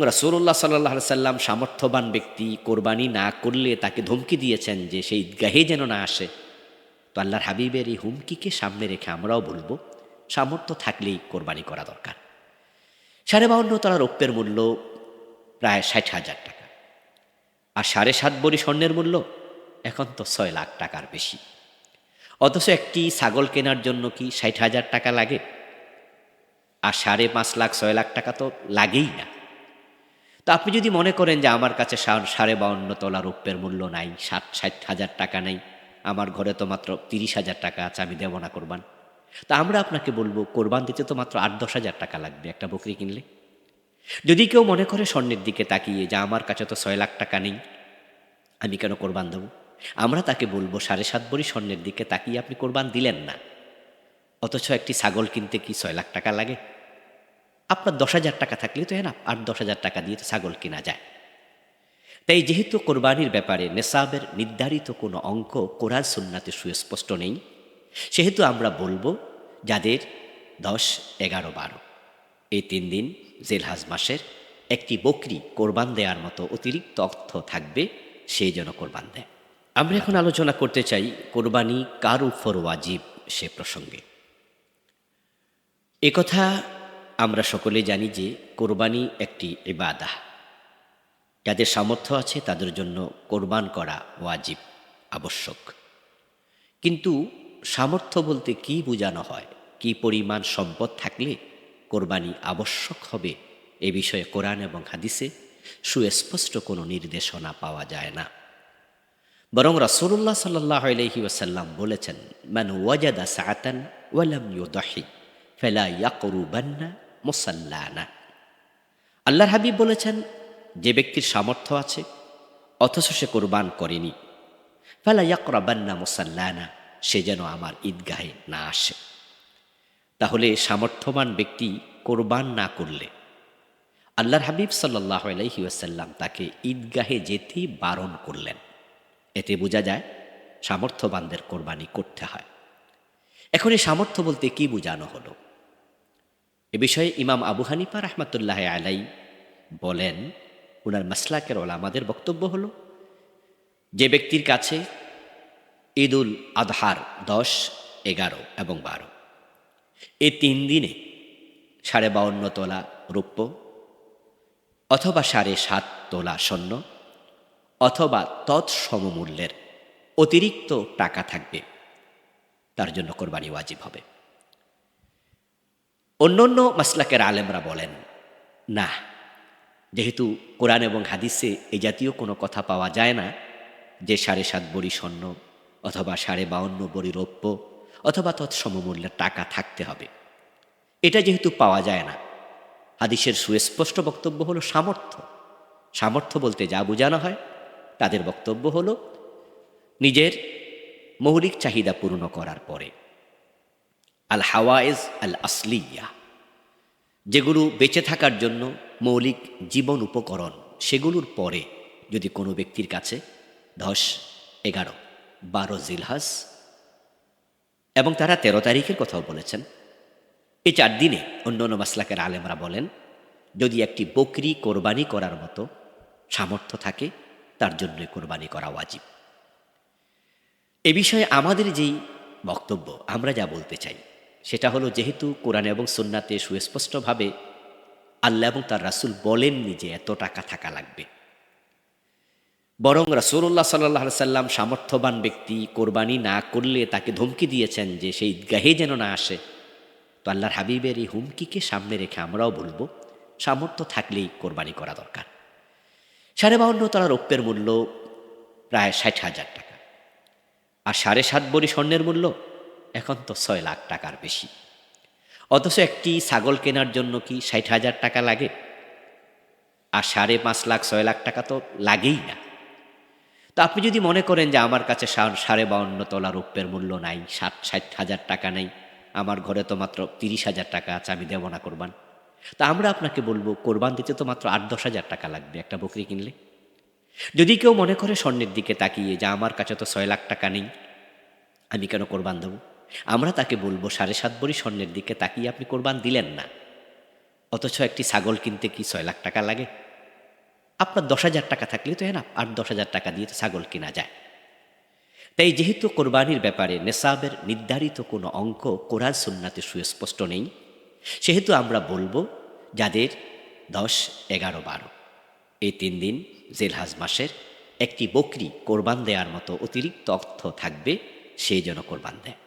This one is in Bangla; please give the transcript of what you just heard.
রাসূলুল্লাহ সাল্লাল্লাহু আলাইহি সাল্লাম সামর্থ্যবান ব্যক্তি কোরবানি না করলে তাকে ধমকি দিয়েছেন যে সেই ঈদগাহে যেন না আসে। তো আল্লাহর হাবিবের এই হুমকিকে সামনে রেখে আমরাও বলবো সামর্থ্য থাকলেই কোরবানি করা দরকার। 52.5 তলা রৌপ্যের মূল্য প্রায় 60,000 টাকা, আর 7.5 ভরি স্বর্ণের মূল্য এখন তো 6 লাখ টাকার বেশি। অথচ একটি ছাগল কেনার জন্য কি 60,000 টাকা লাগে? আর 5.5 লাখ 6 লাখ টাকা তো লাগেই না। তো আপনি যদি মনে করেন যে আমার কাছে 52.5 তলা রৌপ্যের মূল্য নাই, 60,000 টাকা নেই, আমার ঘরে তো মাত্র 30,000 টাকা আছে, আমি দেব না কোরবান। তা আমরা আপনাকে বলবো কোরবান দিতে তো মাত্র 8-10,000 টাকা লাগবে একটা বকরি কিনলে। যদি কেউ মনে করে স্বর্ণের দিকে তাকিয়ে যে আমার কাছে তো 6 লাখ টাকা নেই, আমি কেন কোরবান দেব, আমরা তাকে বলবো 7.5 ভরি স্বর্ণের দিকে তাকিয়ে আপনি কোরবান দিলেন না। অথচ একটি ছাগল কিনতে কি 6 লাখ টাকা লাগে? আপনার 10,000 টাকা থাকলে তো না 8-10,000 টাকা দিয়ে তো ছাগল কেনা যায়। তাই যেহেতু কোরবানির ব্যাপারে নেসাবের নির্ধারিত কোনো অঙ্ক কোরআন সুন্নাতে সুস্পষ্ট নেই, সেহেতু আমরা বলবো যাদের 10, 11, 12 এই 3 দিন জিলহজ মাসের একটি বকরি কোরবান দেওয়ার মতো অতিরিক্ত অর্থ থাকবে, সেই যেন কোরবান দেয়। আমরা এখন আলোচনা করতে চাই কোরবানি কার উপর ওয়াজিব সে প্রসঙ্গে। একথা আমরা সকলে জানি যে কোরবানি একটি ইবাদাহ। যাদের সামর্থ্য আছে তাদের জন্য কোরবান করা ওয়াজিব, আবশ্যক। কিন্তু সামর্থ্য বলতে কি বোঝানো হয়, কি পরিমাণ সম্পদ থাকলে কোরবানি আবশ্যক হবে, এ বিষয়ে কোরআন এবং হাদিসে সুস্পষ্ট কোনো নির্দেশনা পাওয়া যায় না। বরং রাসূলুল্লাহ সাল্লাল্লাহু আলাইহি ওয়াসাল্লাম বলেছেন, মান ওয়াজাদা সাআতান ওয়া লাম ইউদাহি ফালা ইয়াকরুবান্না মুসাল্লানা। আল্লাহর হাবিব বলেছেন, যে ব্যক্তির সামর্থ্য আছে অথচ সে কোরবান করেনি, ফালা ইয়াকরাবান্না মুসাল্লানা, সে যেন আমার ঈদগাহে না আসে। তাহলে সামর্থ্যবান ব্যক্তি কোরবান না করলে আল্লাহর হাবিব সাল্লাল্লাহু আলাইহি ওয়াসাল্লাম তাকে ঈদগাহে যেতেই বারণ করলেন। এতে বোঝা যায় সামর্থ্যবানদের কোরবানি করতে হয়। এখন এই সামর্থ্য বলতে কি বোঝানো হলো, এ বিষয়ে ইমাম আবু হানিফা রাহমাতুল্লাহ আলাই বলেন, উনার মাসলাকের ওলামাদের বক্তব্য হলো, যে ব্যক্তির কাছে ঈদুল আদহার 10, 11 এবং 12 এই 3 দিনে 52.5 তোলা রৌপ্য অথবা 7.5 তোলা স্বর্ণ অথবা তৎসমমূল্যের অতিরিক্ত টাকা থাকবে, তার জন্য কোরবানি ওয়াজিব হবে। অন্যান্য মাসলাকের আলেমরা বলেন, না, যেহেতু কোরআন এবং হাদিসে এই জাতীয় কোনো কথা পাওয়া যায় না যে 7.5 ভরি স্বর্ণ অথবা 52.5 ভরি রৌপ্য অথবা তৎসমমূল্যের টাকা থাকতে হবে, এটা যেহেতু পাওয়া যায় না, হাদিসের সুস্পষ্ট বক্তব্য হলো সামর্থ্য। সামর্থ্য বলতে যা বোঝানো হয়, তাদের বক্তব্য হলো নিজের মৌলিক চাহিদা পূর্ণ করার পরে, আল হাওয়াইজ আল আসলিয়া, যেগুলো বেঁচে থাকার জন্য মৌলিক জীবন উপকরণ, সেগুলোর পরে যদি কোনো ব্যক্তির কাছে 10, 11, 12 জিলহজ এবং তারা 13 তারিখের কথাও বলেছেন, এই 4 দিনে অন্যান্য মাসলাকের আলেমরা বলেন যদি একটি বকরি কোরবানি করার মতো সামর্থ্য থাকে, তার জন্য কোরবানি করা ওয়াজিব। এ বিষয়ে আমাদের যেই বক্তব্য, আমরা যা বলতে চাই সেটা হলো, যেহেতু কোরআন এবং সুন্নাতে সুস্পষ্টভাবে আল্লাহ এবং তার রাসূল বলেননি যে এত টাকা থাকা লাগবে, বরং রাসূলুল্লাহ সাল্লাল্লাহু আলাইহি সাল্লাম সামর্থ্যবান ব্যক্তি কোরবানি না করলে তাকে ধমকি দিয়েছেন যে সেই ঈদগাহে যেন না আসে। তো আল্লাহর হাবিবের এই হুমকিকে সামনে রেখে আমরাও বলবো সামর্থ্য থাকলেই কোরবানি করা দরকার। 52.5 তলা রৌপ্যের মূল্য প্রায় 60,000 টাকা, আর 7.5 ভরি স্বর্ণের মূল্য এখন তো 6 লাখ টাকার বেশি। অথচ একটি ছাগল কেনার জন্য কি 60,000 টাকা লাগে? আর 5.5 লাখ 6 লাখ টাকা তো লাগেই না। তো আপনি যদি মনে করেন যে আমার কাছে 52.5 তলা রৌপ্যের মূল্য নাই, 60,000 টাকা নেই, আমার ঘরে তো মাত্র 30,000 টাকা আছে, আমি দেব না কোরবান। তা আমরা আপনাকে বলবো কোরবান দিতে তো মাত্র 8-10,000 টাকা লাগবে একটা বকরি কিনলে। যদি কেউ মনে করে স্বর্ণের দিকে তাকিয়ে যে আমার কাছে তো 6 লাখ টাকা নেই, আমি কেন কোরবান দেব, আমরা তাকে বলবো 7.5 ভরি স্বর্ণের দিকে তাকিয়ে আপনি কোরবান দিলেন না। অথচ একটি ছাগল কিনতে কি 6 লাখ টাকা লাগে? আপনার 10,000 টাকা থাকলে তো না 8-10,000 টাকা দিয়ে তো ছাগল কেনা যায়। তাই যেহেতু কোরবানির ব্যাপারে নেসাবের নির্ধারিত কোনো অঙ্ক কোরআন সুন্নাতে সুস্পষ্ট নেই, সেহেতু আমরা বলবো যাদের 10, 11, 12 এই 3 দিন জিলহজ মাসের একটি বকরি কোরবান দেওয়ার মতো অতিরিক্ত অর্থ থাকবে, সেই যেন কোরবান দেয়।